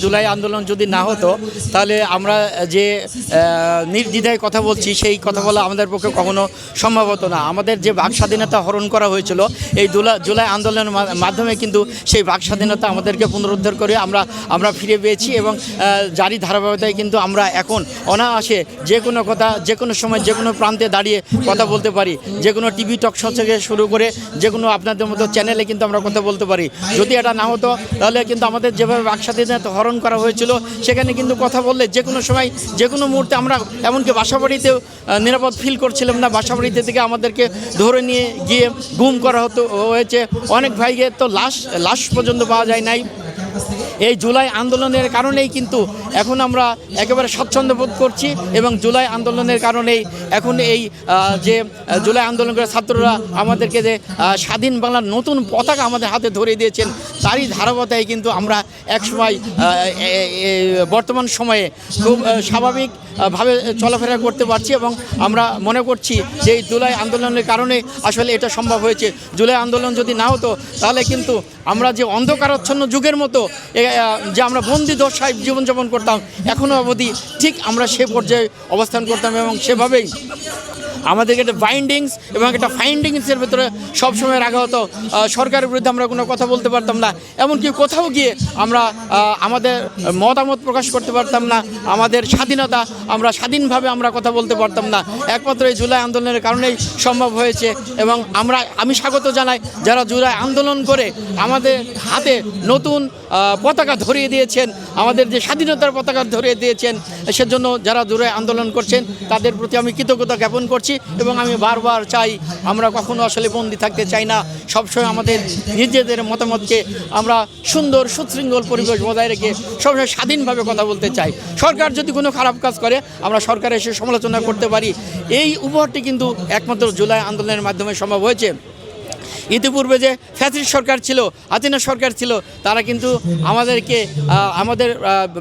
জুলাই আন্দোলন যদি না হতো তাহলে আমরা যে নির্দ্বিধায় কথা বলছি সেই কথা বলা আমাদের পক্ষে কখনো সম্ভব হতো না। আমাদের যে বাক স্বাধীনতা হরণ করা হয়েছিল এই জুলাই আন্দোলনের মাধ্যমে কিন্তু সেই বাক স্বাধীনতা আমাদেরকে পুনরুদ্ধার করে আমরা ফিরে পেয়েছি এবং জারি ধারাবাহিকতায় কিন্তু আমরা এখন অনায়াসে যে কোনো কথা যে কোনো সময় যে কোনো প্রান্তে দাঁড়িয়ে কথা বলতে পারি। যে কোনো টিভি টক শো থেকে শুরু করে যে কোনো আপনাদের মতো চ্যানেলে কিন্তু আমরা কথা বলতে পারি। যদি এটা না হতো তাহলে কিন্তু আমাদের যেভাবে বাক স্বাধীনতা হরণ করা হয়েছিল সেখানে কিন্তু কথা বললে যে কোনো সময় যে কোনো মুহূর্তে আমরা এমনকি বাসাবাড়িতেও নিরাপদ ফিল করছিলাম না। বাসাবাড়িতে থেকে আমাদেরকে ধরে নিয়ে গিয়ে গুম করা হয়েছে। অনেক ভাইকে তো লাশ পর্যন্ত পাওয়া যায় নাই। এই জুলাই আন্দোলনের কারণেই কিন্তু এখন আমরা একেবারে স্বচ্ছন্দ বোধ করছি এবং জুলাই আন্দোলনের কারণেই এখন এই যে জুলাই আন্দোলন করে ছাত্ররা আমাদেরকে যে স্বাধীন বাংলার নতুন পতাকা আমাদের হাতে ধরে দিয়েছেন তারই ধারাবাহিকতায় কিন্তু আমরা একসময় বর্তমান সময়ে খুব স্বাভাবিকভাবে চলাফেরা করতে পারছি এবং আমরা মনে করছি যে এই জুলাই আন্দোলনের কারণে আসলে এটা সম্ভব হয়েছে। জুলাই আন্দোলন যদি না হতো তাহলে কিন্তু আমরা যে অন্ধকারাচ্ছন্ন যুগের মতো যে আমরা বন্দি দশায় জীবনযাপন করতাম এখনও অবধি ঠিক আমরা সে পর্যায়ে অবস্থান করতাম এবং সেভাবেই আমাদেরকে একটা বাইন্ডিংস এবং একটা ফাইন্ডিংসের ভেতরে সবসময় রাখা হতো। সরকারের বিরুদ্ধে আমরা কোনো কথা বলতে পারতাম না, এমনকি কোথাও গিয়ে আমরা আমাদের মতামত প্রকাশ করতে পারতাম না। আমাদের স্বাধীনতা আমরা স্বাধীনভাবে আমরা কথা বলতে পারতাম না। একমাত্র এই জুলাই আন্দোলনের কারণেই সম্ভব হয়েছে এবং আমি স্বাগত জানাই যারা জুলাই আন্দোলন করে আমাদের হাতে নতুন পতাকা ধরিয়ে দিয়েছেন, আমাদের যে স্বাধীনতার পতাকা ধরিয়ে দিয়েছেন সেজন্য যারা জুলাই আন্দোলন করছেন তাদের প্রতি আমি কৃতজ্ঞতা জ্ঞাপন করছি এবং আমি বারবার চাই আমরা কখনো আসলে বন্দী থাকতে চাই না। সবসময় আমাদের নিজেদের মতামতকে আমরা সুন্দর সুশৃঙ্খল পরিবেশ বজায় রেখে সবসময় স্বাধীনভাবে কথা বলতে চাই। সরকার যদি কোনো খারাপ কাজ করে আমরা সরকারের এসে সমালোচনা করতে পারি। এই উপহারটি কিন্তু একমাত্র জুলাই আন্দোলনের মাধ্যমে সম্ভব হয়েছে। ইতিপূর্বে যে ফ্যাসিস্ট সরকার ছিল, হাসিনা সরকার ছিল, তারা কিন্তু আমাদের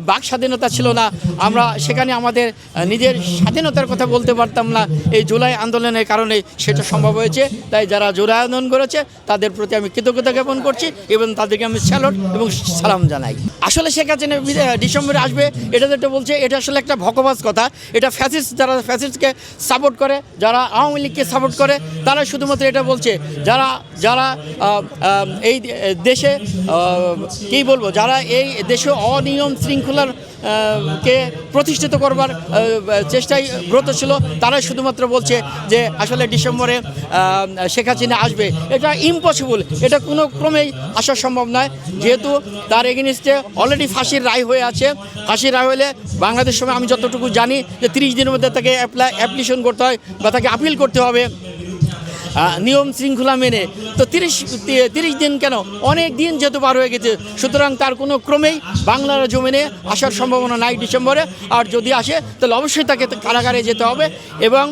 বাক স্বাধীনতা ছিল না। আমরা সেখানে আমাদের নিজের স্বাধীনতার কথা বলতে পারতাম না। এই জুলাই আন্দোলনের কারণে সেটা সম্ভব হয়েছে। তাই যারা জুলাই আন্দোলন করেছে তাদের প্রতি আমি কৃতজ্ঞতা জ্ঞাপন করছি এবং তাদেরকে আমি স্যালুট এবং সালাম জানাই। আসলে শেখ হাসিনা ডিসেম্বরে আসবে এটা যেটা বলছে এটা আসলে একটা ভকবাজ কথা। এটা যারা ফ্যাসিস্টকে সাপোর্ট করে, যারা আওয়ামী লীগকে সাপোর্ট করে তারা শুধুমাত্র এটা বলছে যারা এই দেশে কী বলবো, যারা এই দেশে অনিয়ম শৃঙ্খলার কে প্রতিষ্ঠিত করবার চেষ্টায় ব্রত ছিল তারাই শুধুমাত্র বলছে যে আসলে ডিসেম্বরে শেখ হাসিনা আসবে। এটা ইম্পসিবল, এটা কোনো ক্রমেই আসা সম্ভব নয়। যেহেতু তার এগেনিস্টে অলরেডি ফাঁসির রায় হয়ে আছে। ফাঁসির রায় হলে বাংলাদেশ সময় আমি যতটুকু জানি যে 30 দিনের মধ্যে তাকে অ্যাপ্লিকেশন করতে হয় বা তাকে আপিল করতে হবে নিয়ম শৃঙ্খলা মেনে। তো 30 দিন কেন, অনেক দিন যেহেতু পার হয়ে গেছে, সুতরাং তার কোনো ক্রমেই বাংলার জমিনে আসার সম্ভাবনা নাই ডিসেম্বরে। আর যদি আসে তাহলে অবশ্যই তাকে কারাগারে যেতে হবে এবং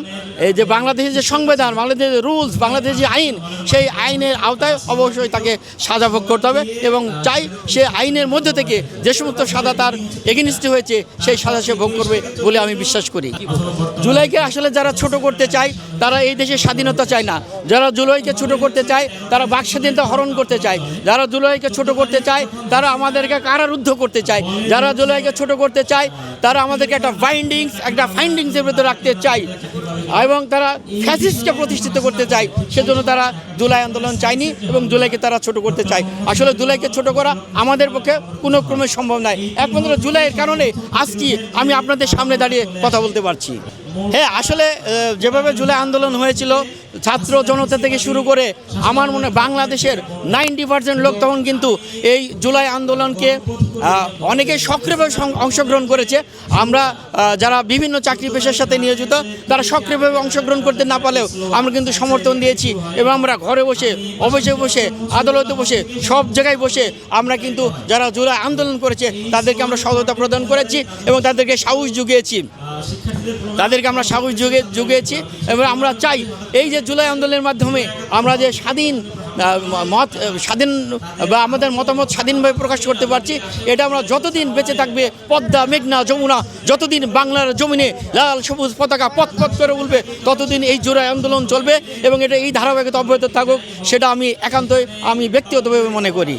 এই যে বাংলাদেশের যে সংবিধান, বাংলাদেশের রুলস, বাংলাদেশের যে আইন, সেই আইনের আওতায় অবশ্যই তাকে সাজা ভোগ করতে হবে এবং চাই সে আইনের মধ্যে থেকে যে সমস্ত সাজা তার এগেনিস্টে হয়েছে সেই সাজা সে ভোগ করবে বলে আমি বিশ্বাস করি। জুলাইকে আসলে যারা ছোট করতে চায় তারা এই দেশের স্বাধীনতা চায় না। যারা জুলাইকে ছোট করতে চায় তারা বাক স্বাধীনতা হরণ করতে চায়। যারা জুলাইকে ছোট করতে চায় তারা আমাদেরকে কারারুদ্ধ করতে চায়। যারা জুলাইকে ছোট করতে চায় তারা আমাদেরকে একটা ফাইন্ডিংসের ভেতরে রাখতে চায় এবং তারা ফ্যাসিস্টকে প্রতিষ্ঠিত করতে চায়। সেজন্য তারা জুলাই আন্দোলন চায়নি এবং জুলাইকে তারা ছোট করতে চায়। আসলে জুলাইকে ছোট করা আমাদের পক্ষে কোনো ক্রমে সম্ভব নয়। একমাত্র জুলাইয়ের কারণে আজকে আমি আপনাদের সামনে দাঁড়িয়ে কথা বলতে পারছি। হ্যাঁ, আসলে যেভাবে জুলাই আন্দোলন হয়েছিল ছাত্র জনতা থেকে শুরু করে আমার মনে বাংলাদেশের 90% লোক তখন কিন্তু এই জুলাই আন্দোলনকে অনেকে সক্রিয়ভাবে অংশগ্রহণ করেছে। আমরা যারা বিভিন্ন চাকরি পেশার সাথে নিয়োজিত তারা সক্রিয়ভাবে অংশগ্রহণ করতে না পারলেও আমরা কিন্তু সমর্থন দিয়েছি এবং আমরা ঘরে বসে, অফিসে বসে, আদালতে বসে, সব জায়গায় বসে আমরা কিন্তু যারা জুলাই আন্দোলন করেছে তাদেরকে আমরা সহায়তা প্রদান করেছি এবং তাদেরকে সাহস জুগিয়েছি এবং আমরা চাই এই যে জুলাই আন্দোলনের মাধ্যমে আমরা যে স্বাধীন বা আমাদের মতামত স্বাধীনভাবে প্রকাশ করতে পারছি, এটা আমরা যতদিন বেঁচে থাকবে পদ্মা, মেঘনা, যমুনা যতদিন বাংলার জমিনে লাল সবুজ পতাকা পথ করে উঠবে ততদিন এই জুলাই আন্দোলন চলবে এবং এটা এই ধারাবাহিকতা অব্যাহত থাকুক, সেটা আমি ব্যক্তিগতভাবে মনে করি।